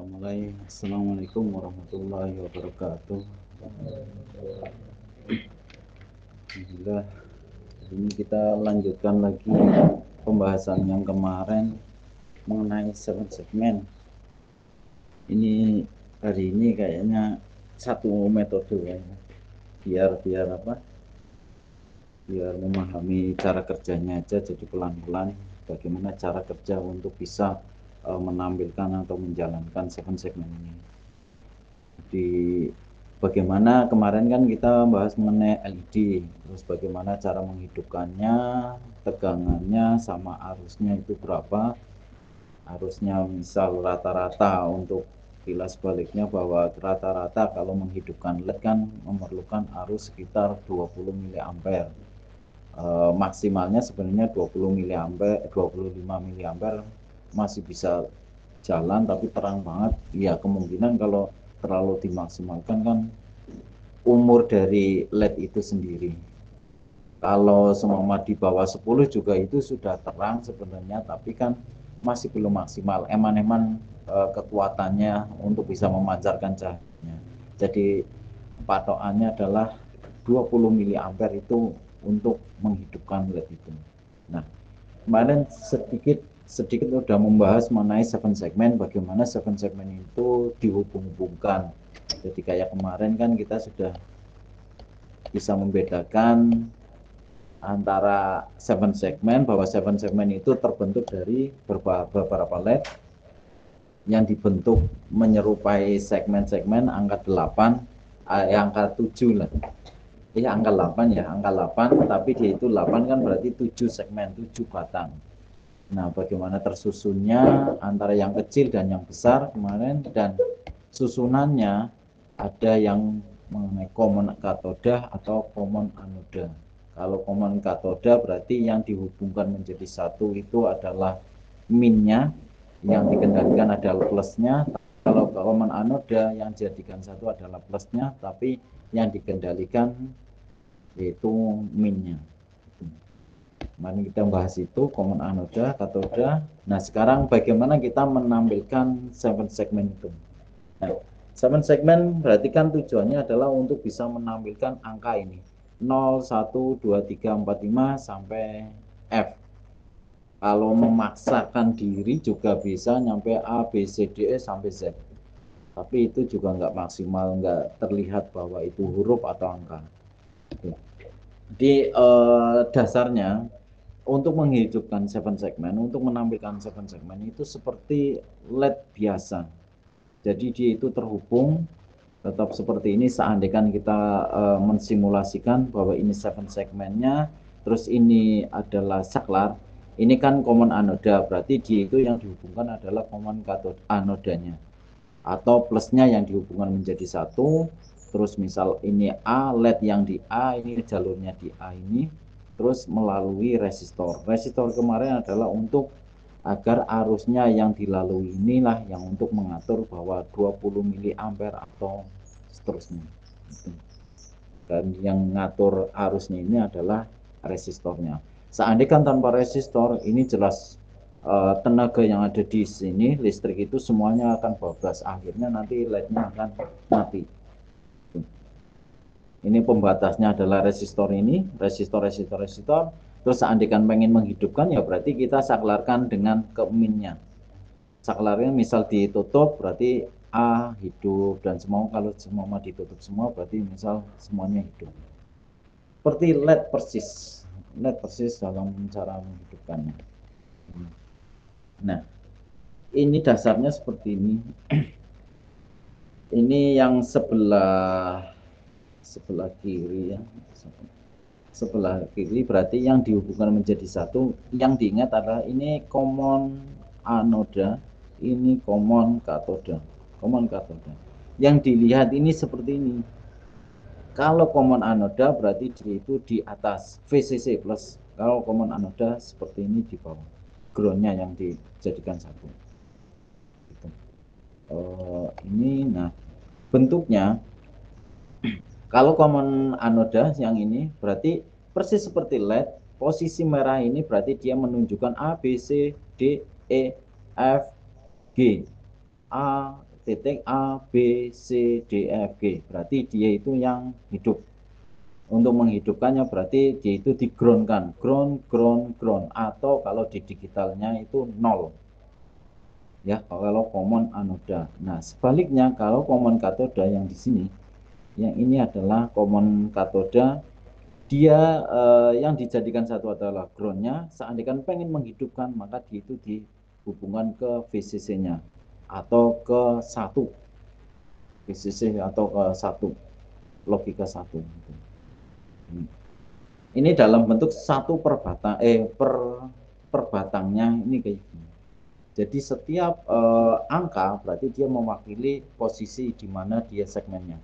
Assalamualaikum warahmatullahi wabarakatuh. Alhamdulillah, ini kita lanjutkan lagi pembahasan yang kemarin mengenai 7 segmen. Ini hari ini kayaknya satu metode ya, biar apa? Biar memahami cara kerjanya aja, jadi pelan-pelan bagaimana cara kerja untuk bisa menampilkan atau menjalankan 7 segmen ini. Di bagaimana kemarin kan kita bahas mengenai LED, terus bagaimana cara menghidupkannya, tegangannya sama arusnya itu berapa, arusnya misal rata-rata untuk kilas baliknya bahwa rata-rata kalau menghidupkan LED kan memerlukan arus sekitar 20 mA. Maksimalnya sebenarnya 20 mA, 25 mA masih bisa jalan tapi terang banget. Ya kemungkinan kalau terlalu dimaksimalkan kan umur dari LED itu sendiri. Kalau semua di bawah 10 juga itu sudah terang sebenarnya, tapi kan masih belum maksimal. Eman-eman kekuatannya untuk bisa memancarkan cahayanya. Jadi patokannya adalah 20 mA itu untuk menghidupkan LED itu. Nah, kemarin sedikit udah membahas mengenai 7 segmen, bagaimana 7 segmen itu dihubung-hubungkan. Jadi kayak kemarin kan kita sudah bisa membedakan antara 7 segmen, bahwa 7 segmen itu terbentuk dari beberapa LED yang dibentuk menyerupai segmen-segmen angka 8, angka 7 lah. Angka 8 ya, angka 8, tapi dia itu 8 kan berarti 7 segmen, 7 batang. Nah, bagaimana tersusunnya antara yang kecil dan yang besar kemarin, dan susunannya ada yang mengenai common katoda atau common anoda. Kalau common katoda berarti yang dihubungkan menjadi satu itu adalah minnya, yang dikendalikan adalah plusnya. Kalau common anoda yang dijadikan satu adalah plusnya, tapi yang dikendalikan yaitu minnya. Mari kita bahas itu common anoda, katoda. Nah, sekarang bagaimana kita menampilkan 7 segmen itu. Nah, 7 segmen berarti kan tujuannya adalah untuk bisa menampilkan angka ini 0, 1, 2, 3, 4, 5 sampai F. Kalau memaksakan diri juga bisa nyampe A, B, C, D, E sampai Z. Tapi itu juga nggak maksimal, nggak terlihat bahwa itu huruf atau angka. Di dasarnya untuk menghidupkan 7 segmen, untuk menampilkan 7 segmen itu seperti LED biasa. Jadi dia itu terhubung tetap seperti ini. Seandainya kita mensimulasikan bahwa ini 7 segmennya, terus ini adalah saklar, ini kan common anoda, berarti dia itu yang dihubungkan adalah common cathode anodanya, atau plusnya yang dihubungkan menjadi satu. Terus misal ini A, LED yang di A, ini jalurnya di A ini, terus melalui resistor. Resistor kemarin adalah untuk agar arusnya yang dilalui inilah yang untuk mengatur bahwa 20 mA atau seterusnya. Dan yang ngatur arusnya ini adalah resistornya. Seandainya tanpa resistor, ini jelas tenaga yang ada di sini, listrik itu semuanya akan bablas. Akhirnya nanti LED-nya akan mati. Ini pembatasnya adalah resistor ini, resistor. Terus seandainya pengen menghidupkan, ya berarti kita saklarkan dengan ke minnya. Saklarnya misal ditutup, berarti A hidup, dan semua kalau semua ditutup semua, berarti misal semuanya hidup. Seperti LED persis dalam cara menghidupkannya. Nah, ini dasarnya seperti ini. Ini yang sebelah kiri ya, sebelah kiri berarti yang dihubungkan menjadi satu. Yang diingat adalah ini common anoda, ini common katoda. Yang dilihat ini seperti ini. Kalau common anoda berarti dia itu di atas VCC plus. Kalau common anoda seperti ini di bawah, groundnya yang dijadikan satu. Gitu. Ini nah bentuknya. Kalau common anoda yang ini berarti persis seperti LED. Posisi merah ini berarti dia menunjukkan A, B, C, D, E, F, G. A, titik A, B, C, D, E, F, G. Berarti dia itu yang hidup. Untuk menghidupkannya berarti dia itu di-ground-kan. Ground, ground, ground. Atau kalau di digitalnya itu 0. Ya, kalau common anoda. Nah, sebaliknya kalau common katoda yang di sini, yang ini adalah common katoda, dia yang dijadikan satu adalah groundnya. Seandainya pengen menghidupkan, maka dia itu dihubungkan ke VCC-nya atau ke satu VCC atau ke satu logika satu. Ini dalam bentuk satu perbatangnya ini kayak gini. Jadi setiap angka berarti dia mewakili posisi di mana dia segmennya.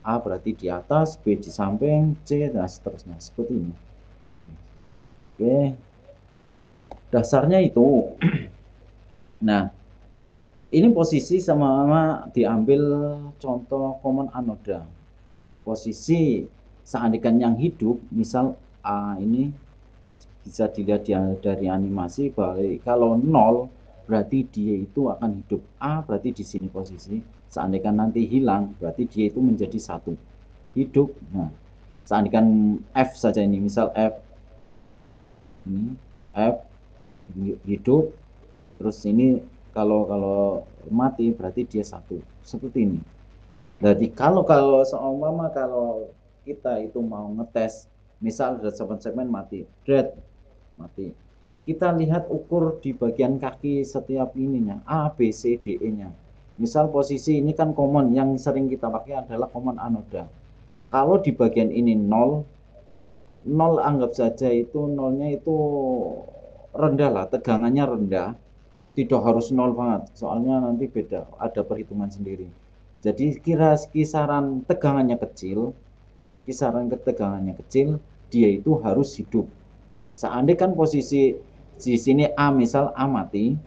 A berarti di atas, B di samping, C dan seterusnya seperti ini. Oke, dasarnya itu. Nah, ini posisi sama-sama diambil contoh common anoda. Posisi seandainya yang hidup, misal A ini bisa dilihat dari animasi bahwa kalau 0 berarti dia itu akan hidup. A berarti di sini posisi. Seandainya nanti hilang berarti dia itu menjadi satu. Hidup. Nah, seandainya F saja ini, misal F ini F hidup, terus ini kalau mati berarti dia satu. Seperti ini. Jadi kalau seumpama kalau kita itu mau ngetes, misal ada segmen mati, dead mati. Kita lihat ukur di bagian kaki setiap ininya, A, B, C, D, E-nya. Misal posisi ini kan common, yang sering kita pakai adalah common anoda. Kalau di bagian ini 0, 0 anggap saja itu nolnya itu rendah lah, tegangannya rendah. Tidak harus 0 banget, soalnya nanti beda, ada perhitungan sendiri. Jadi kisaran tegangannya kecil, dia itu harus hidup. Seandainya kan posisi di sini A, misal A mati,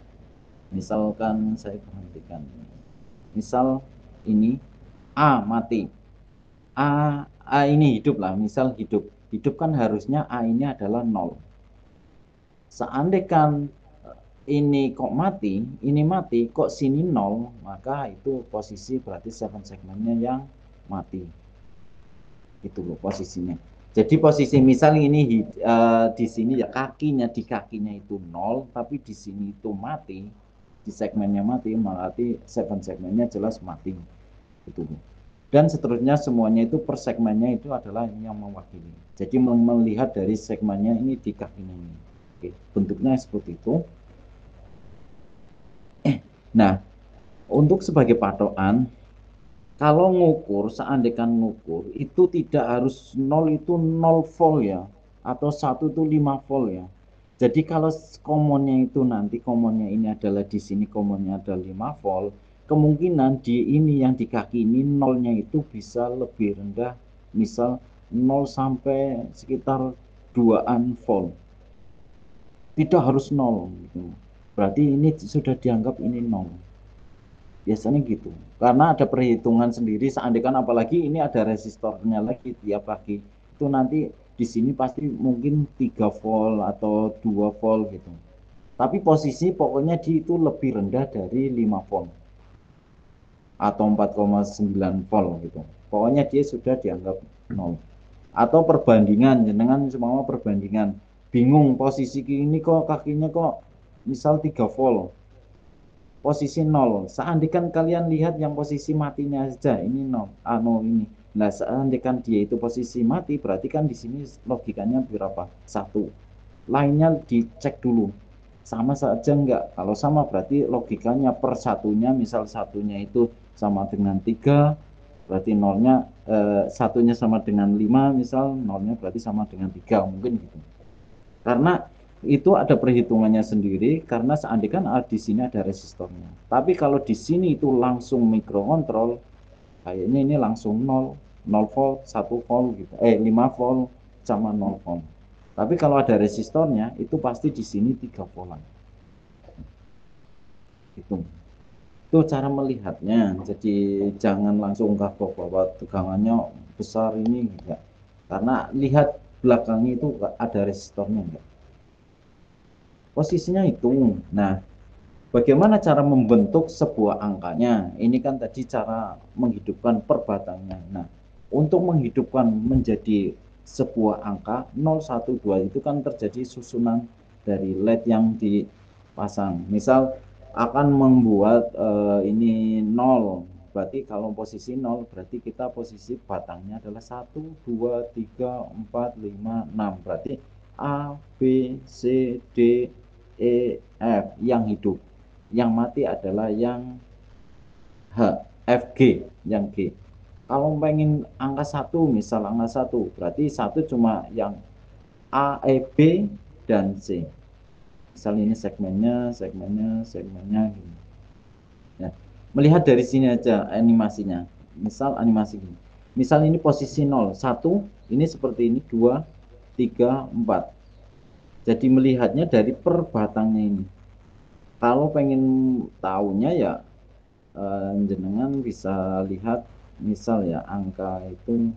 misalkan saya perhatikan, misal ini A mati, A ini hidup lah, misal hidup kan harusnya A ini adalah 0. Seandainya ini kok mati, kok sini 0, maka itu posisi berarti 7 segmennya yang mati. Itu loh posisinya. Jadi posisi misal ini di sini ya di kakinya itu 0, tapi di sini itu mati, di segmennya mati, berarti 7 segmennya jelas mati. Itu loh. Dan seterusnya semuanya itu per segmennya itu adalah yang mewakili. Jadi melihat dari segmennya ini di kakinya ini. Oke, bentuknya seperti itu. Nah, untuk sebagai patokan, kalau ngukur, seandainya ngukur, itu tidak harus 0 itu 0 volt ya, atau 1 itu 5 volt ya. Jadi kalau komonnya itu nanti, komonnya ini adalah di sini, komonnya ada 5 volt, kemungkinan di ini yang di kaki ini nolnya itu bisa lebih rendah, misal 0 sampai sekitar 2-an volt. Tidak harus 0 gitu. Berarti ini sudah dianggap ini 0. Biasanya gitu, karena ada perhitungan sendiri. Seandainya apalagi ini ada resistornya lagi tiap pagi, itu nanti di sini pasti mungkin 3 volt atau 2 volt gitu. Tapi posisi pokoknya di itu lebih rendah dari 5 volt atau 4,9 volt gitu. Pokoknya dia sudah dianggap 0. Atau perbandingan, dengan semua perbandingan. Bingung posisi ini kok kakinya kok misal 3 volt. Posisi 0. Seandainya kalian lihat yang posisi matinya saja, ini 0, ini. Nah, seandainya dia itu posisi mati, berarti kan di sini logikanya berapa? 1. Lainnya dicek dulu. Sama saja enggak? Kalau sama berarti logikanya per satunya, misal satunya itu sama dengan 3, berarti nolnya satunya sama dengan 5, misal nolnya berarti sama dengan 3, mungkin gitu. Karena itu ada perhitungannya sendiri, karena seandainya kan di sini ada resistornya. Tapi kalau di sini itu langsung mikrokontrol, kayaknya ini langsung 0, 0 volt, 1 volt gitu. 5 volt sama 0 volt. Tapi kalau ada resistornya, itu pasti di sini 3 volt. Itu cara melihatnya. Jadi jangan langsung kaget bahwa tegangannya besar ini enggak. Karena lihat belakangnya itu ada resistornya enggak. Posisinya itu. Nah, Bagaimana cara membentuk sebuah angkanya? Ini kan tadi cara menghidupkan per batangnya. Nah, untuk menghidupkan menjadi sebuah angka 0, 1, 2 itu kan terjadi susunan dari LED yang dipasang. Misal akan membuat ini 0. Berarti kalau posisi 0 berarti kita posisi batangnya adalah 1, 2, 3, 4, 5, 6. Berarti A, B, C, D, E, F yang hidup. Yang mati adalah yang H, F, G, yang G. Kalau pengen angka 1, misal angka 1, berarti 1 cuma yang A, E, B, dan C. Misal ini segmennya gini. Ya. Melihat dari sini aja animasinya. Misal animasi gini. Misal ini posisi 0, 1, ini seperti ini, 2, 3, 4. Jadi melihatnya dari per batangnya ini. Kalau pengen tahunya ya jenengan bisa lihat misal ya angka itu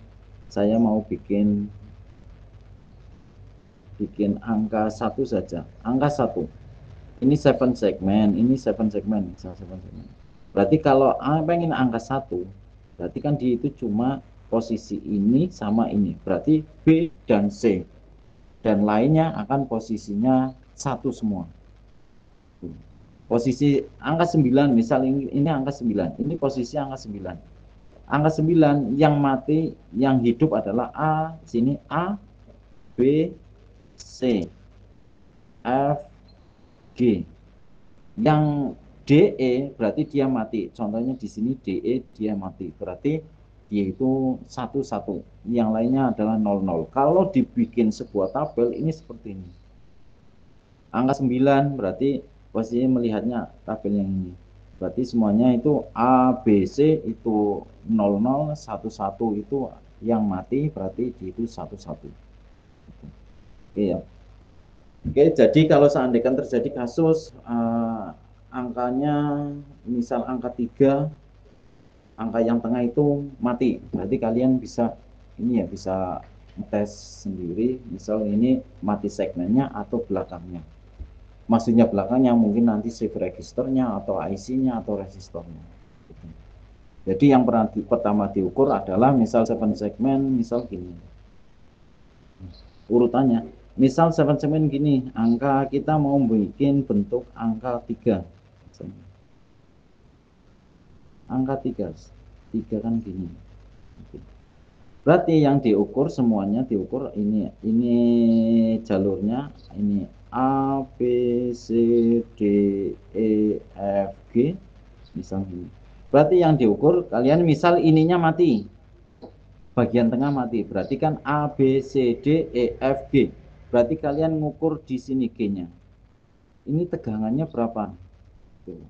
saya mau bikin angka 1 saja. Angka 1. Ini 7 segmen, ini 7 segmen, misal 7 segmen. Berarti kalau pengen angka 1, berarti kan di itu cuma posisi ini sama ini. Berarti B dan C. Dan lainnya akan posisinya 1 semua. Posisi angka 9, misal ini angka 9, ini posisi angka 9. Angka 9 yang mati, yang hidup adalah A, sini A, B, C, F, G. Yang DE berarti dia mati. Contohnya di sini DE dia mati. Berarti dia itu 1, 1. Yang lainnya adalah 0, 0. Kalau dibikin sebuah tabel ini seperti ini. Angka 9 berarti posisinya melihatnya tabel yang ini. Berarti semuanya itu A, B, C itu 0, 0, 1, 1 itu yang mati berarti itu 1, 1. Oke ya. Oke, jadi kalau seandainya terjadi kasus angkanya misal angka 3, angka yang tengah itu mati. Berarti kalian bisa ini ya bisa tes sendiri, misal ini mati segmennya atau belakangnya. Maksudnya belakangnya mungkin nanti shift registernya atau IC-nya atau resistornya. Jadi yang pertama diukur adalah misal 7 segmen, misal gini. Urutannya, misal 7 segmen gini, angka kita mau bikin bentuk angka 3. Angka 3. 3 kan gini. Berarti yang diukur semuanya diukur ini jalurnya ini A, B, C, D, E, F, G, misal ini. Berarti yang diukur kalian misal ininya mati, bagian tengah mati. Berarti kan A, B, C, D, E, F, G. Berarti kalian ngukur di sini G-nya. Ini tegangannya berapa? Tuh.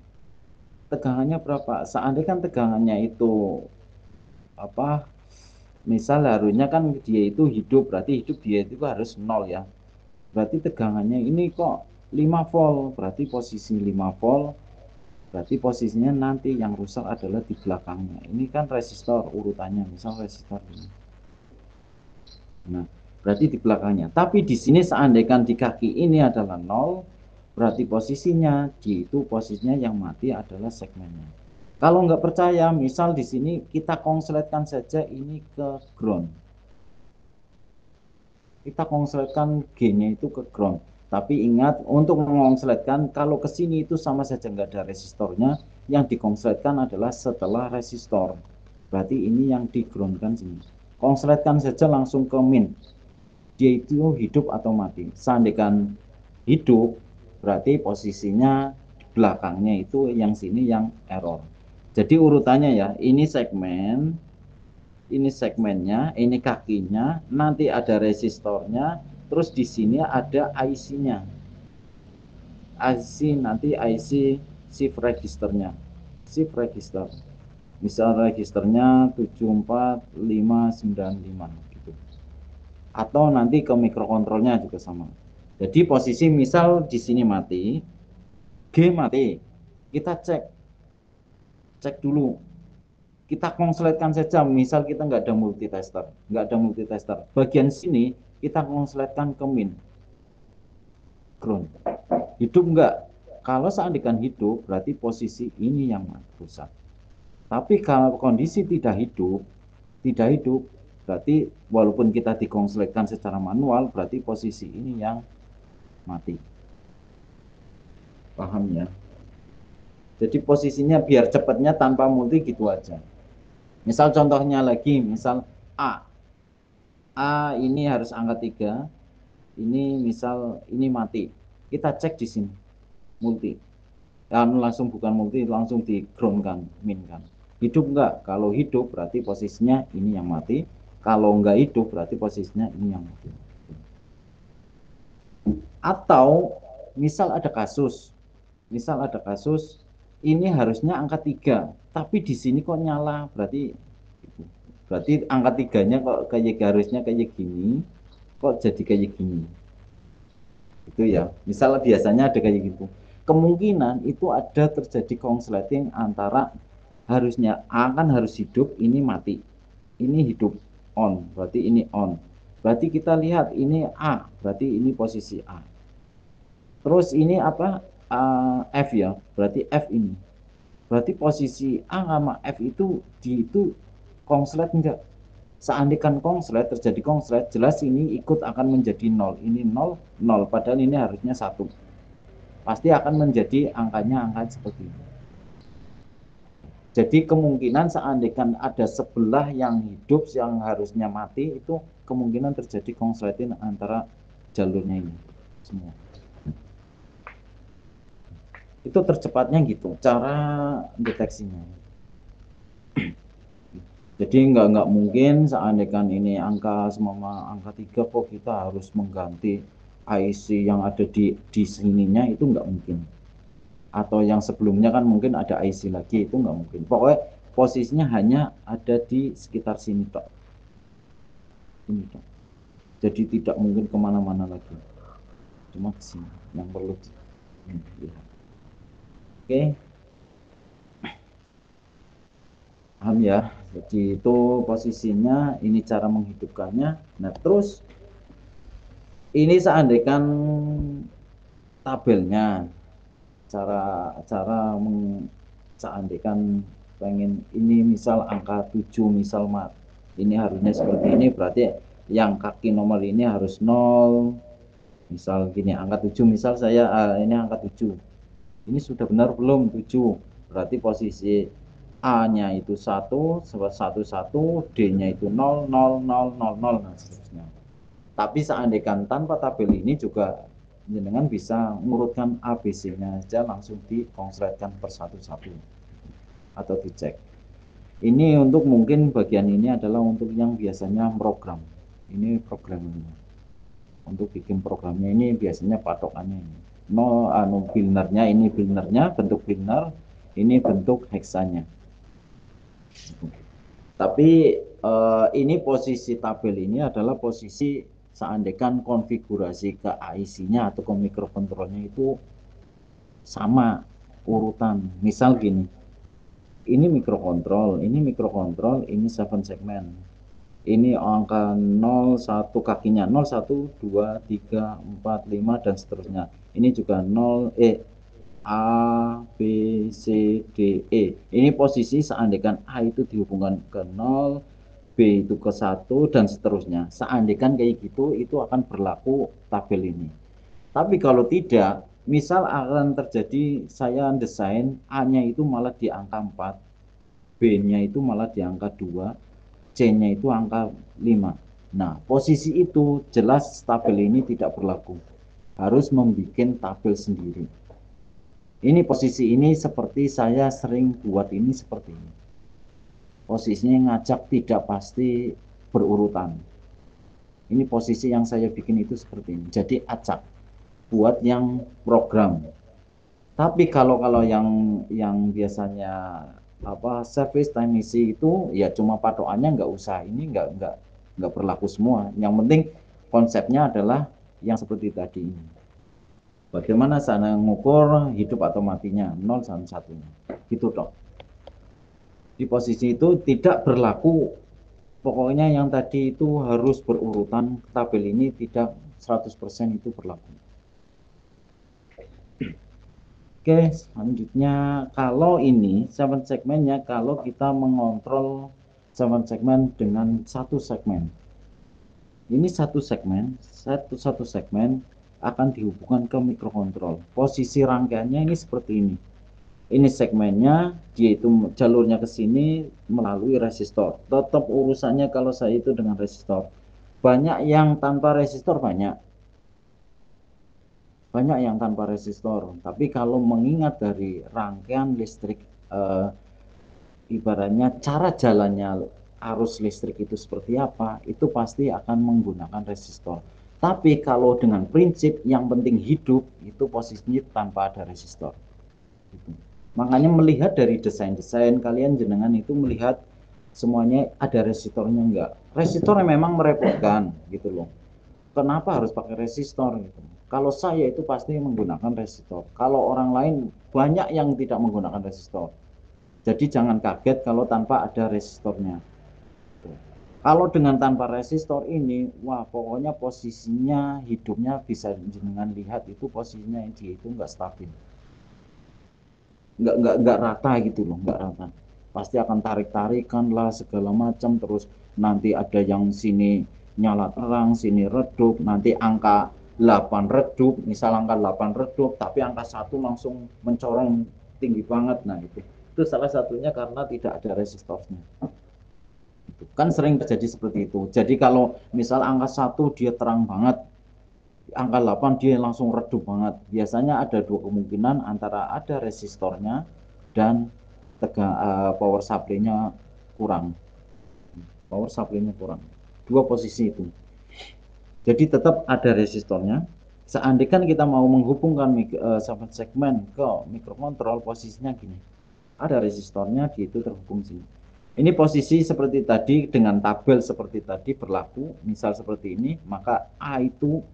Tegangannya berapa? Seandainya kan tegangannya itu apa? Misal harusnya kan dia itu hidup, berarti hidup dia itu harus 0 ya. Berarti tegangannya ini kok 5 volt, berarti posisi 5 volt, berarti posisinya nanti yang rusak adalah di belakangnya. Ini kan resistor urutannya, misal resistor ini. Nah, berarti di belakangnya. Tapi di sini seandainya di kaki ini adalah 0, berarti posisinya di itu posisinya yang mati adalah segmennya. Kalau nggak percaya, misal di sini kita konsletkan saja ini ke ground. Kita konsletkan G-nya itu ke ground. Tapi ingat, untuk mengonsletkan, kalau ke sini itu sama saja nggak ada resistornya. Yang dikonsletkan adalah setelah resistor. Berarti ini yang di-groundkan sini. Konsletkan saja langsung ke min. Dia itu hidup atau mati. Seandainya hidup, berarti posisinya belakangnya itu yang sini yang error. Jadi urutannya ya, ini segmennya, ini kakinya, nanti ada resistornya, terus di sini ada IC-nya. IC nanti IC shift registernya. Shift register. Misal registernya 74595 gitu. Atau nanti ke mikrokontrolnya juga sama. Jadi posisi misal di sini mati, G mati. Kita cek dulu, kita konsletkan saja, misal kita nggak ada multitester, bagian sini kita konsletkan ke min ground, hidup nggak? Kalau seandainya hidup, berarti posisi ini yang rusak. Tapi kalau kondisi tidak hidup, berarti walaupun kita dikonsletkan secara manual, berarti posisi ini yang mati. Paham ya? Jadi posisinya biar cepatnya tanpa multi gitu aja. Misal contohnya lagi, misal A. A ini harus angka 3, ini misal ini mati. Kita cek di sini, multi. Dan langsung bukan multi, langsung di ground kan, min kan. Hidup enggak? Kalau hidup berarti posisinya ini yang mati. Kalau enggak hidup berarti posisinya ini yang mati. Atau misal ada kasus ini harusnya angka 3, tapi di sini kok nyala, berarti angka 3-nya kok kayak harusnya kayak gini, kok jadi kayak gini. Itu ya. Misal biasanya ada kayak gitu. Kemungkinan itu ada terjadi konsleting antara harusnya A kan harus hidup, ini mati. Ini hidup on, berarti ini on. Berarti kita lihat ini A, berarti ini posisi A. Terus ini apa? F ya, berarti F ini. Berarti posisi A sama F itu konslet enggak? Seandainya konslet, terjadi konslet, jelas ini ikut akan menjadi 0. Ini 0, 0. Padahal ini harusnya 1. Pasti akan menjadi angkanya angka seperti ini. Jadi kemungkinan seandainya ada sebelah yang hidup, yang harusnya mati, itu kemungkinan terjadi konsletin antara jalurnya ini. Semua. Itu tercepatnya gitu, cara deteksinya. Jadi nggak mungkin seandainya ini angka semama angka 3 kok kita harus mengganti IC yang ada di sininya, itu nggak mungkin. Atau yang sebelumnya kan mungkin ada IC lagi, itu nggak mungkin. Pokoknya posisinya hanya ada di sekitar sini tok. Ini tok. Jadi tidak mungkin kemana-mana lagi. Cuma ke sini yang perlu dilihat. Oke. Paham ya? Jadi itu posisinya, ini cara menghidupkannya. Nah terus ini seandainya tabelnya, cara seandainya pengen ini misal angka 7 misal ini harusnya seperti ini, berarti yang kaki nomor ini harus 0. Misal gini, angka 7 misal saya ini angka 7. Ini sudah benar belum 7? Berarti posisi A-nya itu 1, 1, D-nya itu 0, 0, 0, 0, 0, dan seterusnya. Tapi seandainya tanpa tabel ini juga jenengan bisa mengurutkan ABC-nya saja, langsung dikonsletkan per satu-satu atau dicek. Ini untuk mungkin bagian ini adalah untuk yang biasanya program. Ini programnya. Untuk bikin programnya ini biasanya patokannya ini. Binarynya ini binarynya, bentuk binar, ini bentuk heksanya. Tapi ini posisi tabel ini adalah posisi seandainya konfigurasi ke IC-nya atau ke mikrokontrolnya itu sama urutan. Misal gini, ini mikrokontrol, ini 7 segmen. Ini angka 0, 1 kakinya 0, 1, 2, 3, 4, 5 dan seterusnya. Ini juga 0, A, B, C, D, E. Ini posisi seandainya A itu dihubungkan ke 0, B itu ke 1, dan seterusnya. Seandainya kayak gitu, itu akan berlaku tabel ini. Tapi kalau tidak, misal akan terjadi saya desain A-nya itu malah di angka 4, B-nya itu malah di angka 2, C-nya itu angka 5. Nah, posisi itu jelas tabel ini tidak berlaku. Harus membuat tabel sendiri. Ini posisi ini seperti saya sering buat ini seperti ini. Posisinya ngajak tidak pasti berurutan. Ini posisi yang saya bikin itu seperti ini. Jadi acak buat yang program. Tapi kalau yang biasanya service time isi itu ya cuma patokannya nggak usah. Ini nggak berlaku semua. Yang penting konsepnya adalah yang seperti tadi ini. Bagaimana sana mengukur hidup atau matinya 0 sama 1. Gitu dong. Di posisi itu tidak berlaku. Pokoknya yang tadi itu harus berurutan, tabel ini tidak 100% itu berlaku. Oke, selanjutnya kalau ini 7 segmennya, kalau kita mengontrol 7 segmen dengan satu segmen. Ini satu segmen akan dihubungkan ke mikrokontrol. Posisi rangkaiannya ini seperti ini. Ini segmennya, dia itu jalurnya ke sini melalui resistor. Tetap urusannya kalau saya itu dengan resistor. Banyak yang tanpa resistor, banyak yang tanpa resistor. Tapi kalau mengingat dari rangkaian listrik, ibaratnya cara jalannya arus listrik itu seperti apa, itu pasti akan menggunakan resistor. Tapi kalau dengan prinsip yang penting hidup, itu posisinya tanpa ada resistor. Gitu. Makanya melihat dari desain-desain kalian jenengan itu melihat semuanya ada resistornya enggak. Resistor memang merepotkan gitu loh. Kenapa harus pakai resistor gitu. Kalau saya itu pasti menggunakan resistor. Kalau orang lain banyak yang tidak menggunakan resistor. Jadi jangan kaget kalau tanpa ada resistornya. Kalau dengan tanpa resistor ini, wah pokoknya posisinya hidupnya bisa jenengan lihat itu posisinya dia itu nggak stabil, nggak rata gitu loh, nggak rata. Pasti akan tarik-tarikan lah segala macam, terus nanti ada yang sini nyala terang, sini redup, nanti angka 8 redup, misal angka 8 redup, tapi angka 1 langsung mencorong tinggi banget. Nah itu salah satunya karena tidak ada resistornya. Kan sering terjadi seperti itu. Jadi kalau misal angka 1 dia terang banget, angka 8 dia langsung redup banget. Biasanya ada dua kemungkinan, antara ada resistornya dan power supply-nya kurang. Power supply-nya kurang. Dua posisi itu. Jadi tetap ada resistornya. Seandainya kita mau menghubungkan segmen ke mikrokontrol, posisinya gini. Ada resistornya, dia itu terhubung sini. Ini posisi seperti tadi dengan tabel seperti tadi berlaku, misal seperti ini, maka A itu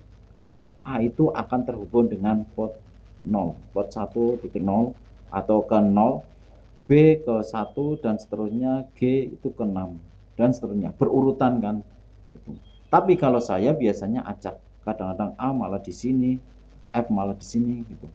akan terhubung dengan port 0, port 1.0 atau ke 0, B ke 1 dan seterusnya, G itu ke 6 dan seterusnya, berurutan kan. Tapi kalau saya biasanya acak, kadang-kadang A malah di sini, F malah di sini gitu.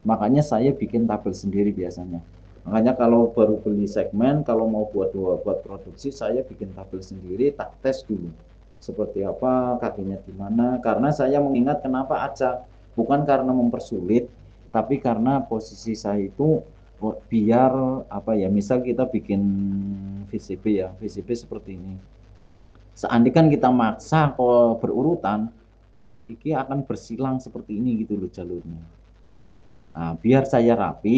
Makanya saya bikin tabel sendiri biasanya. Makanya kalau baru beli segmen, kalau mau buat produksi, saya bikin tabel sendiri, tak tes dulu. Seperti apa, kakinya di mana. Karena saya mengingat kenapa acak. Bukan karena mempersulit, tapi karena posisi saya itu biar apa ya, misal kita bikin VCB ya, VCB seperti ini. Seandainya kita maksa kalau berurutan, ini akan bersilang seperti ini gitu loh jalurnya. Nah, biar saya rapi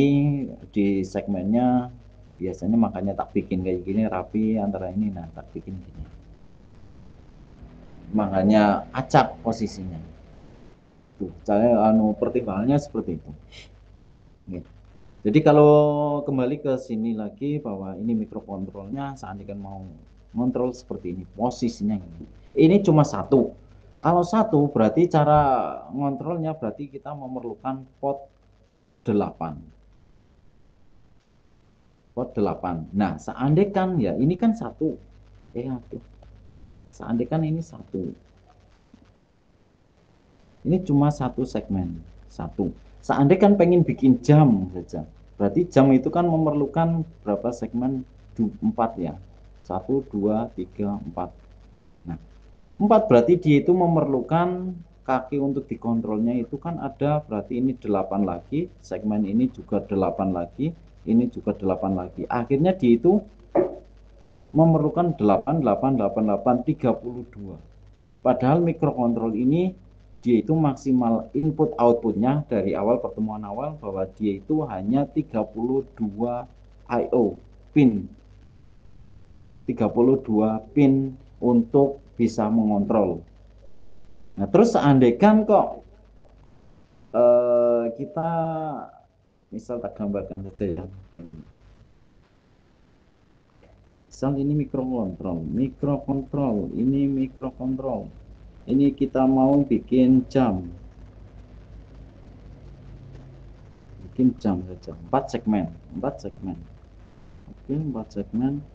di segmennya, biasanya makanya tak bikin kayak gini rapi antara ini, nah tak bikin gini. Makanya acak posisinya. Tuh, saya pertimbangannya seperti itu. Gitu. Jadi kalau kembali ke sini lagi bahwa ini mikrokontrolnya, seandainya mau kontrol seperti ini, posisinya ini. Ini cuma satu. Kalau satu berarti cara ngontrolnya berarti kita memerlukan port 8. Port 8. Nah, seandainya ya ini kan satu. Aduh. Seandainya ini satu. Ini cuma satu segmen, satu. Seandainya pengen bikin jam saja. Berarti jam itu kan memerlukan berapa segmen? 4 ya. 1 2 3 4. Nah, 4 berarti dia itu memerlukan kaki untuk dikontrolnya itu kan ada, berarti ini 8 lagi, segmen ini juga 8 lagi, ini juga 8 lagi. Akhirnya dia itu memerlukan 8, 8, 8, 8, 32. Padahal mikrokontrol ini dia itu maksimal input outputnya dari awal pertemuan awal bahwa dia itu hanya 32 I/O pin. 32 pin untuk bisa mengontrol. Nah, terus seandainya kok kita misal tak gambarkan saja ya. Misal ini mikrokontrol, ini mikrokontrol. Ini kita mau bikin jam. Bikin jam saja. 4 segmen. Oke, 4 segmen.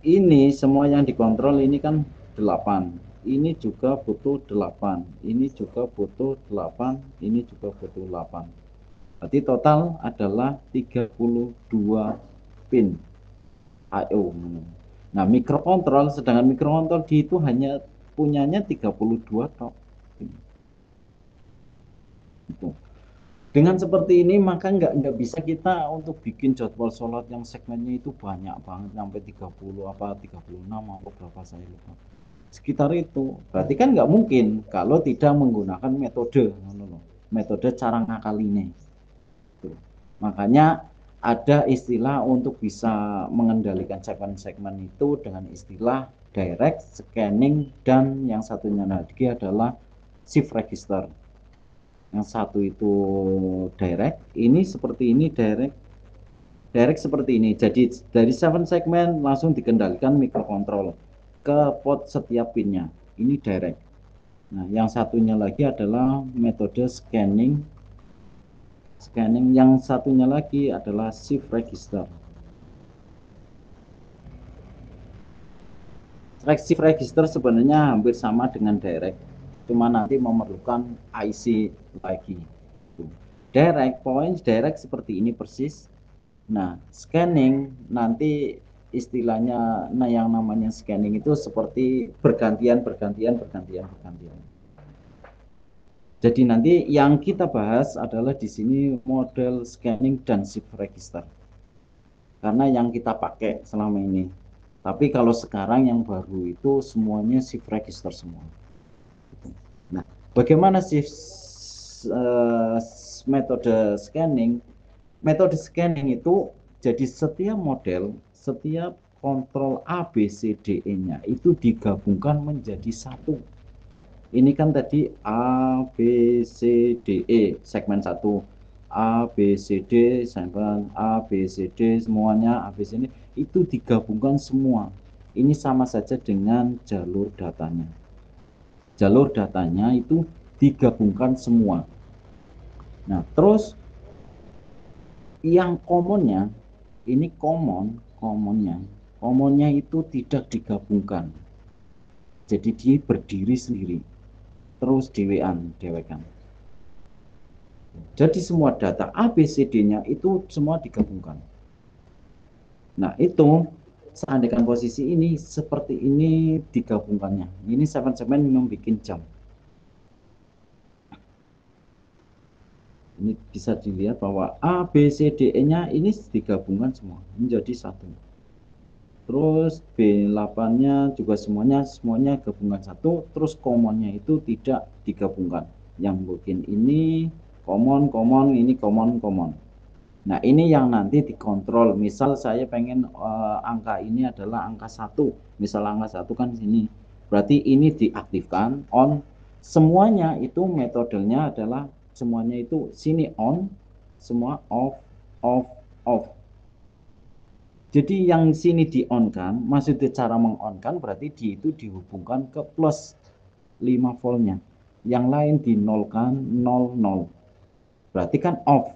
Ini semua yang dikontrol ini kan 8. Ini juga butuh 8. Ini juga butuh 8. Ini juga butuh 8. Berarti total adalah 32 pin I/O. Nah, mikrokontrol, sedangkan mikrokontrol di itu hanya punyanya 32 tok. Gitu. Dengan seperti ini maka nggak bisa kita untuk bikin jadwal sholat yang segmennya itu banyak banget sampai 30 apa 36 atau berapa saya lupa. Sekitar itu. Berarti kan nggak mungkin kalau tidak menggunakan metode cara ngakalinnya. Tuh. Makanya ada istilah untuk bisa mengendalikan segmen-segmen itu dengan istilah direct, scanning, dan yang satunya lagi adalah shift register. Yang satu itu direct, ini seperti ini direct seperti ini. Jadi dari 7 segmen langsung dikendalikan mikrokontrol ke port setiap pinnya. Ini direct. Nah, yang satunya lagi adalah metode scanning. Yang satunya lagi adalah shift register. Shift register sebenarnya hampir sama dengan direct, cuma nanti memerlukan IC lagi. Direct seperti ini persis. Nah, scanning nanti istilahnya, nah yang namanya scanning itu seperti bergantian. Jadi nanti yang kita bahas adalah di sini model scanning dan shift register. Karena yang kita pakai selama ini. Tapi kalau sekarang yang baru itu semuanya shift register semua. Nah, bagaimana sih metode scanning? Metode scanning itu jadi setiap model, setiap kontrol A, B, C, D, E-nya itu digabungkan menjadi satu. Ini kan tadi A, B, C, D, E, segmen 1. A, B, C, D, segmen A, B, C, D, semuanya A, B, C, D, itu digabungkan semua. Ini sama saja dengan jalur datanya. Jalur datanya itu digabungkan semua. Nah, terus yang commonnya, ini commonnya itu tidak digabungkan. Jadi dia berdiri sendiri. Terus dewekan. Jadi semua data ABCD-nya itu semua digabungkan. Nah, itu seandainya posisi ini seperti ini digabungkannya. Ini 7 membuat jam. Ini bisa dilihat bahwa A, B, C, D, E-nya ini digabungkan semua menjadi satu. Terus B8-nya juga semuanya gabungan satu. Terus commonnya itu tidak digabungkan. Yang mungkin ini common, ini common. Nah, ini yang nanti dikontrol. Misal saya pengen angka ini adalah angka 1. Misal angka 1 kan sini. Berarti ini diaktifkan on. Semuanya itu metodenya adalah semuanya itu sini on, semua off, off, off. Jadi yang sini di on kan, maksudnya cara meng-on kan berarti di itu dihubungkan ke plus 5 voltnya. Yang lain di nol kan, 0. Berarti kan off.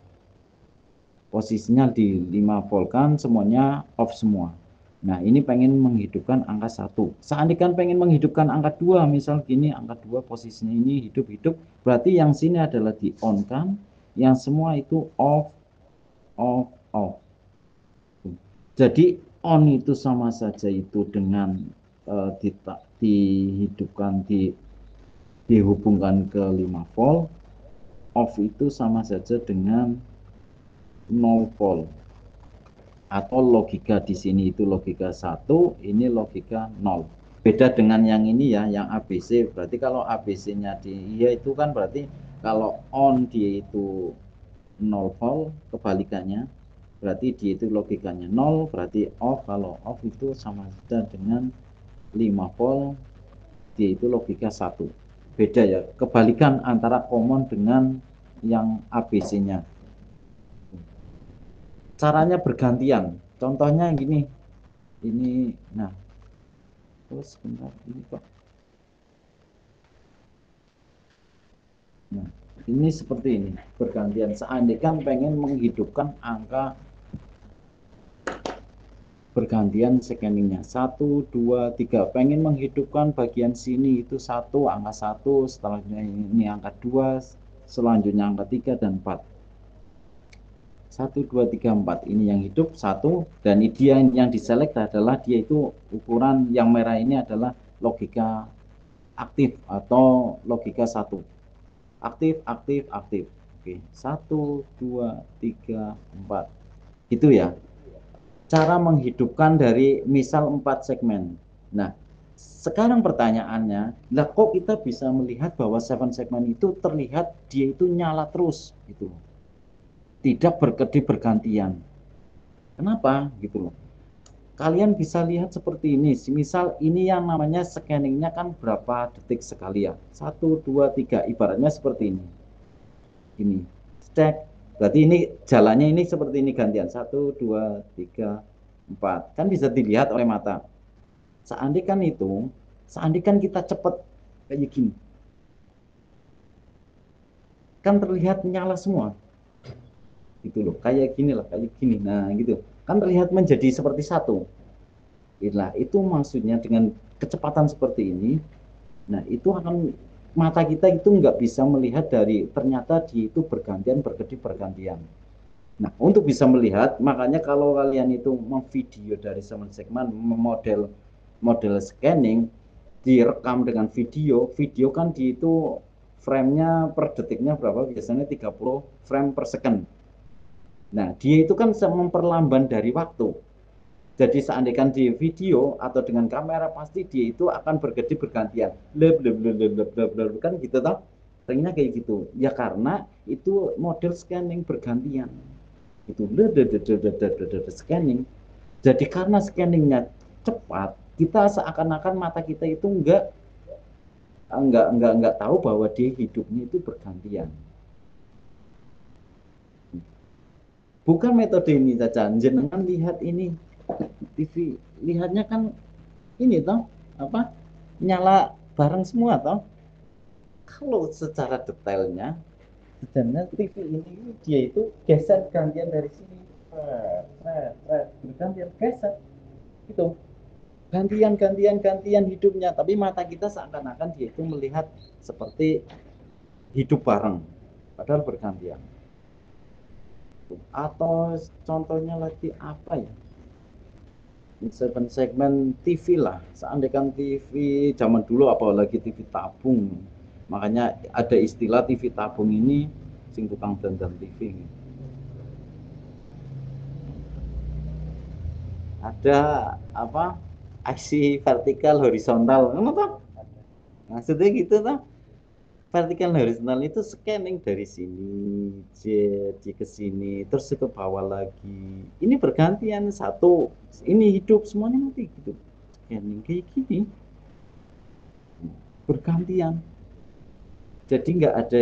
Posisinya di 5 volt kan semuanya off semua. Nah, ini pengen menghidupkan angka 1. Seandainya pengen menghidupkan angka 2, misal gini, angka 2 posisinya ini hidup-hidup, berarti yang sini adalah di on kan, yang semua itu off, off, off. Jadi on itu sama saja itu dengan dihidupkan, dihubungkan ke 5 volt, off itu sama saja dengan 0 volt. Atau logika di sini itu logika 1, ini logika 0. Beda dengan yang ini ya, yang ABC. Berarti kalau ABC-nya di iya itu kan berarti kalau on dia itu 0 volt, kebalikannya berarti dia itu logikanya 0, berarti off, kalau off itu sama saja dengan 5 volt, dia itu logika 1. Beda ya, kebalikan antara common dengan yang ABC-nya. Caranya bergantian. Contohnya gini. Ini, nah, terus sebentar ini kok. Nah, ini seperti ini, bergantian. Seandainya pengen menghidupkan angka bergantian scanningnya 1, 2, 3, pengen menghidupkan bagian sini itu 1, angka 1, setelahnya ini angka 2, selanjutnya angka 3 dan 4. 1, 2, 3, 4 ini yang hidup satu, dan dia yang diselect adalah dia itu ukuran yang merah ini adalah logika aktif atau logika satu, aktif aktif aktif. Oke, 1, 2, 3, 4 gitu ya cara menghidupkan dari misal 4 segmen. Nah, sekarang pertanyaannya, lah kok kita bisa melihat bahwa 7 segmen itu terlihat dia itu nyala terus gitu, tidak berkedip bergantian. Kenapa gitu loh? Kalian bisa lihat seperti ini. Misal ini yang namanya scanningnya kan berapa detik sekali ya? 1, 2, 3. Ibaratnya seperti ini. Ini cek. Berarti ini jalannya ini seperti ini gantian. 1, 2, 3, 4. Kan bisa dilihat oleh mata. Seandainya kita cepat kayak gini, kan terlihat nyala semua. Gitu loh. Kayak gini lah, kayak gini. Nah, gitu. Kan terlihat menjadi seperti satu. Nah, itu maksudnya dengan kecepatan seperti ini. Nah, itu akan mata kita itu nggak bisa melihat dari ternyata dia itu bergantian berkedip bergantian. Nah, untuk bisa melihat, makanya kalau kalian itu memvideo dari segmen model model scanning direkam dengan video, video kan di itu frame-nya per detiknya berapa? Biasanya 30 frame per second. Nah, dia itu kan memperlamban dari waktu. Jadi seandainya di video atau dengan kamera pasti dia itu akan berkedip bergantian. Bleb bleb bleb bleb bleb bleb kan gitu toh. Seringnya kayak gitu. Ya karena itu model scanning bergantian. Itu bleb bleb bleb bleb bleb bleb scanning. Jadi karena scanningnya cepat, kita seakan-akan mata kita itu enggak tahu bahwa dia hidupnya itu bergantian. Bukan metode ini saja. Jangan lihat ini TV, lihatnya kan ini toh apa nyala bareng semua toh. Kalau secara detailnya sebenarnya TV ini dia itu geser gantian dari sini, bergantian geser itu gantian gantian gantian hidupnya, tapi mata kita seakan-akan dia itu melihat seperti hidup bareng padahal bergantian. Atau contohnya lagi apa ya, segmen TV lah. Seandainya TV zaman dulu apalagi TV tabung, makanya ada istilah TV tabung ini sing tukang dandan TV. Ada apa? Aksi vertikal horizontal, kenapa? Maksudnya gitu tuh. Vertikal horizontal itu scanning dari sini, jadi ke sini, terus ke bawah lagi. Ini bergantian satu, ini hidup semuanya mati gitu. Scanning kayak gini, bergantian. Jadi nggak ada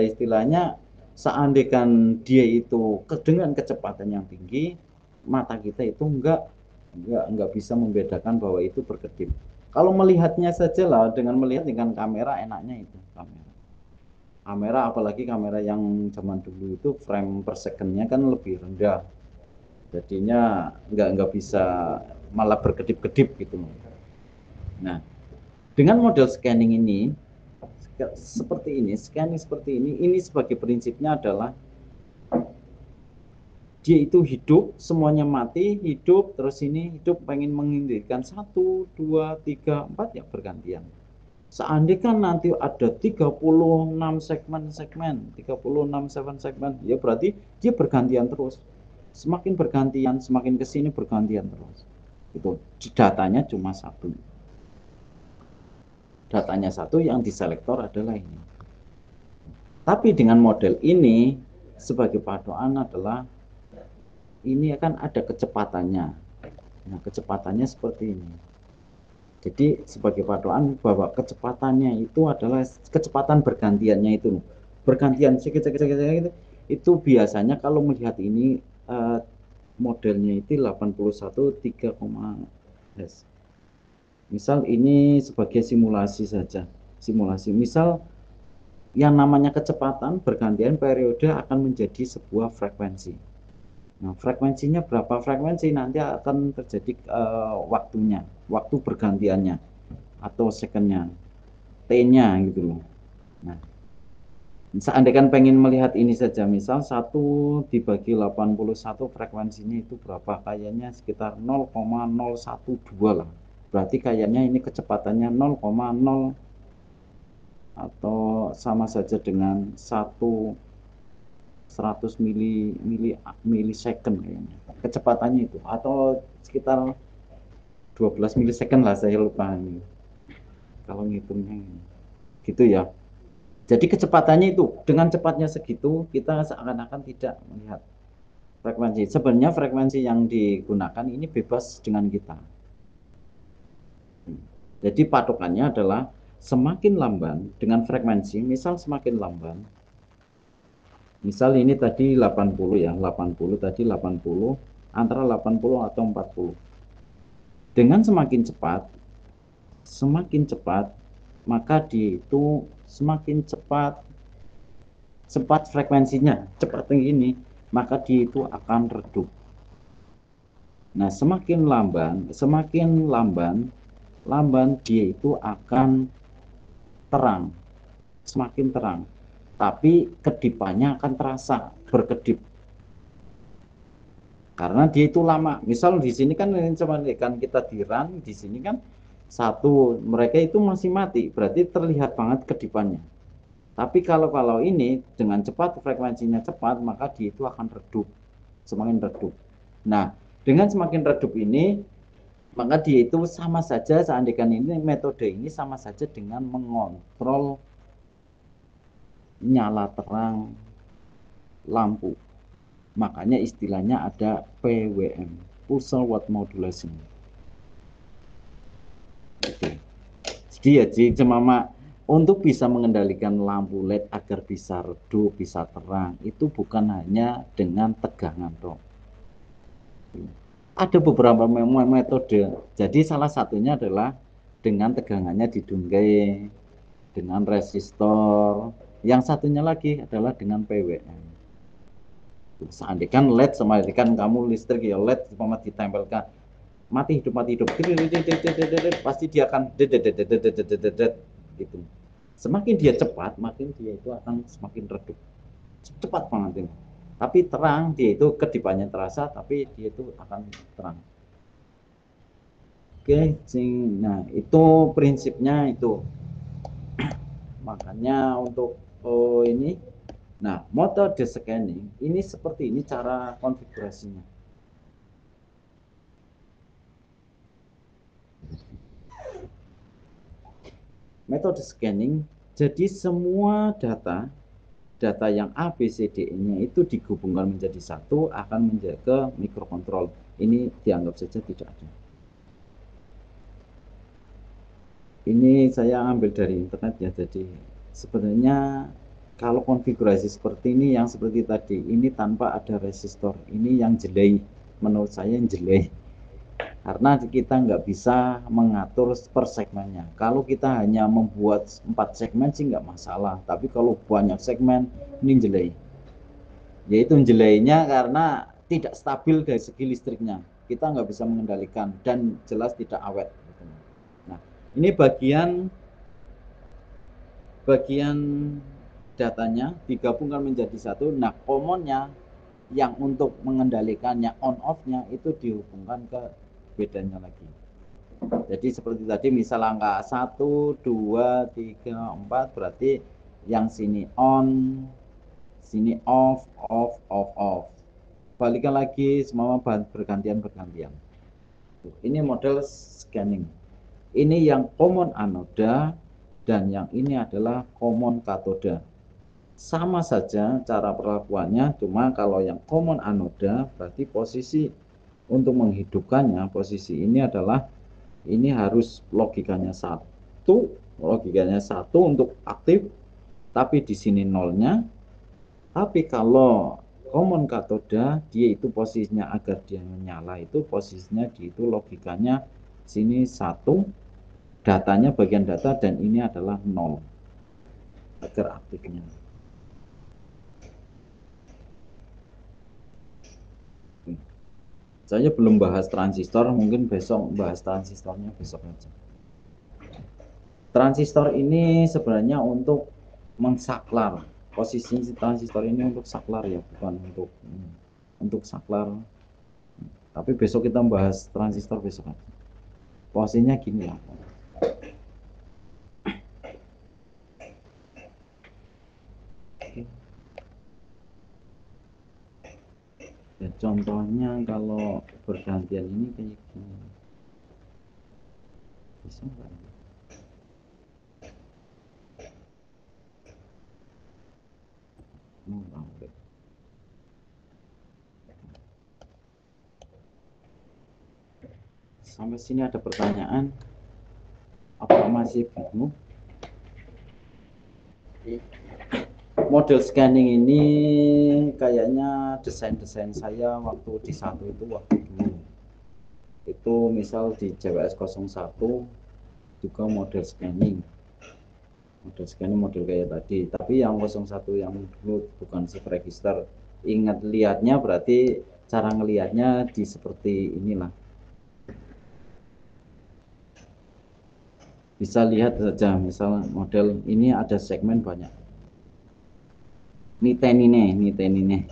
istilahnya seandainya dia itu dengan kecepatan yang tinggi, mata kita itu nggak bisa membedakan bahwa itu berkedip. Kalau melihatnya saja lah, dengan melihat dengan kamera enaknya itu kamera. Kamera apalagi kamera yang zaman dulu itu frame per secondnya kan lebih rendah, jadinya nggak bisa malah berkedip-kedip gitu. Nah, dengan model scanning ini seperti ini, scanning seperti ini sebagai prinsipnya adalah dia itu hidup, semuanya mati, hidup, terus ini hidup pengen mengindirkan 1, 2, 3, 4 ya bergantian. Seandainya nanti ada 36 segmen, 36 segmen, ya berarti dia bergantian terus. Semakin bergantian, semakin kesini bergantian terus. Itu datanya cuma satu. Datanya satu, yang diselektor adalah ini. Tapi dengan model ini sebagai paduan adalah ini akan ada kecepatannya. Nah, kecepatannya seperti ini. Jadi sebagai paduan bahwa kecepatannya itu adalah kecepatan bergantiannya itu. Bergantian itu biasanya kalau melihat ini modelnya itu 81 3, misal ini sebagai simulasi saja. Simulasi. Misal yang namanya kecepatan bergantian periode akan menjadi sebuah frekuensi. Nah, frekuensinya berapa frekuensi nanti akan terjadi waktunya, waktu bergantiannya atau secondnya, T-nya gitu loh. Nah, Seandainya pengen melihat ini saja, misal 1 dibagi 81 frekuensinya itu berapa? Kayaknya sekitar 0,012 lah. Berarti kayaknya ini kecepatannya 0,0 atau sama saja dengan 100 milisecond kayaknya. Kecepatannya itu atau sekitar 12 milisecond lah, saya lupa ini. Kalau ngitungnya ini. Gitu ya. Jadi kecepatannya itu, dengan cepatnya segitu, kita seakan-akan tidak melihat frekuensi. Sebenarnya frekuensi yang digunakan ini bebas dengan kita. Jadi patokannya adalah semakin lamban dengan frekuensi, misal semakin lamban, misal ini tadi 80 ya, 80 tadi 80, antara 80 atau 40. Dengan semakin cepat, maka di itu semakin cepat frekuensinya, cepat tinggi, maka di itu akan redup. Nah, semakin lamban dia itu akan terang, semakin terang. Tapi kedipannya akan terasa berkedip. Karena dia itu lama. Misal di sini kan kita di run, di sini kan satu, mereka itu masih mati, berarti terlihat banget kedipannya. Tapi kalau ini dengan cepat, frekuensinya cepat, maka dia itu akan redup, semakin redup. Nah, dengan semakin redup ini, maka dia itu sama saja, seandainya ini metode ini sama saja dengan mengontrol nyala terang lampu. Makanya istilahnya ada PWM, Pulsar Wave Modulation. Jadi cuma untuk bisa mengendalikan lampu LED agar bisa redup, bisa terang, itu bukan hanya dengan tegangan toh. Ada beberapa metode. Jadi salah satunya adalah dengan tegangannya didunggai, dengan resistor. Yang satunya lagi adalah dengan PWM. Seandainya LED sama kan kamu listrik ya LED sama ditempelkan mati hidup pasti dia akan gitu. Semakin dia cepat, makin dia itu akan semakin redup. Cepat banget ini. Tapi terang, dia itu kedipannya terasa, tapi dia itu akan terang. Oke, nah itu prinsipnya itu. Makanya untuk ini, nah metode scanning ini seperti ini cara konfigurasinya. Metode scanning, jadi semua data yang A, B, C, D-nya itu digabungkan menjadi satu akan menjaga mikrokontrol. Ini dianggap saja tidak ada. Ini saya ambil dari internet ya, jadi sebenarnya kalau konfigurasi seperti ini yang seperti tadi, ini tanpa ada resistor, ini yang jelek, menurut saya yang jelek. Karena kita nggak bisa mengatur per segmennya. Kalau kita hanya membuat 4 segmen sih nggak masalah, tapi kalau banyak segmen ini jelek. Yaitu jeleknya karena tidak stabil dari segi listriknya. Kita nggak bisa mengendalikan dan jelas tidak awet. Nah, ini bagian datanya digabungkan menjadi satu. Nah, commonnya yang untuk mengendalikannya on off-nya itu dihubungkan ke bedanya lagi. Jadi seperti tadi misal angka 1, 2, 3, 4 berarti yang sini on, sini off, off, off, off. Balikan lagi semua bergantian. Ini model scanning. Ini yang common anoda dan yang ini adalah common katoda. Sama saja cara perlakuannya, cuma kalau yang common anoda berarti posisi untuk menghidupkannya, posisi ini adalah ini harus logikanya satu untuk aktif, tapi di sini nolnya. Tapi kalau common katoda, dia itu posisinya agar dia menyala itu posisinya di itu logikanya sini satu, datanya bagian data dan ini adalah nol agar aktifnya. Saya belum bahas transistor, mungkin besok bahas transistornya besok aja. Transistor ini sebenarnya untuk mensaklar posisi transistor ini untuk saklar ya, bukan untuk saklar. Tapi besok kita bahas transistor besok. Posisinya gini ya. Ya, contohnya kalau bergantian ini kayak gini. Bisa nggak? Sampai sini ada pertanyaan? Apa masih bingung? Model scanning ini kayaknya desain saya waktu di satu itu waktu dulu. Itu misal di JWS 01 juga model scanning model kayak tadi, tapi yang 01 yang dulu bukan shift register. Ingat lihatnya berarti cara ngelihatnya di seperti inilah, bisa lihat saja misal model ini ada segmen banyak, ini.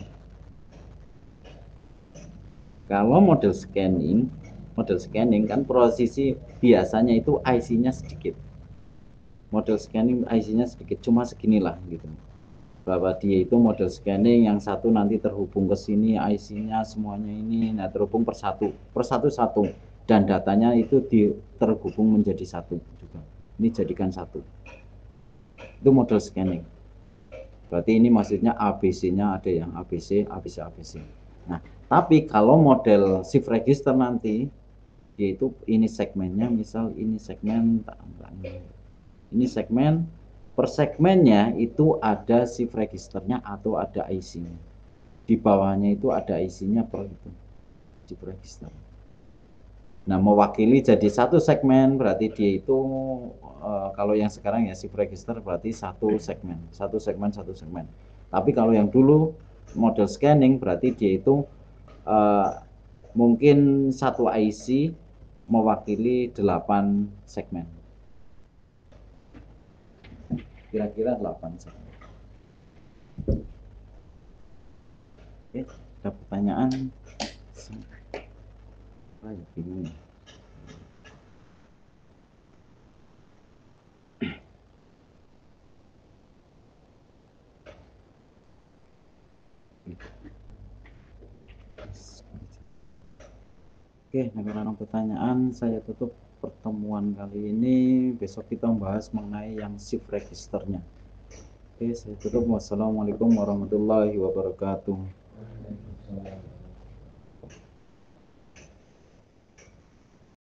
Kalau model scanning kan posisi biasanya itu IC-nya sedikit, model scanning IC-nya sedikit, cuma seginilah gitu, bahwa dia itu model scanning yang satu nanti terhubung ke sini IC-nya semuanya ini, nah terhubung per satu dan datanya itu terhubung menjadi satu juga, ini jadikan satu, itu model scanning. Berarti ini maksudnya ABC-nya ada yang ABC. Nah, tapi kalau model shift register nanti yaitu ini segmennya, misal ini segmen, ini segmen, per segmennya itu ada shift registernya atau ada IC-nya. Di bawahnya itu ada IC-nya per itu, shift register. Nah, mewakili jadi satu segmen berarti dia itu kalau yang sekarang ya shift register berarti satu segmen. Tapi kalau yang dulu model scanning berarti dia itu mungkin satu IC mewakili 8 segmen. Kira-kira 8 segmen. Oke, ada pertanyaan? Bingung. Oke, karena pertanyaan saya tutup pertemuan kali ini. Besok kita membahas mengenai yang shift registernya. Oke, saya tutup. Wassalamualaikum warahmatullahi wabarakatuh.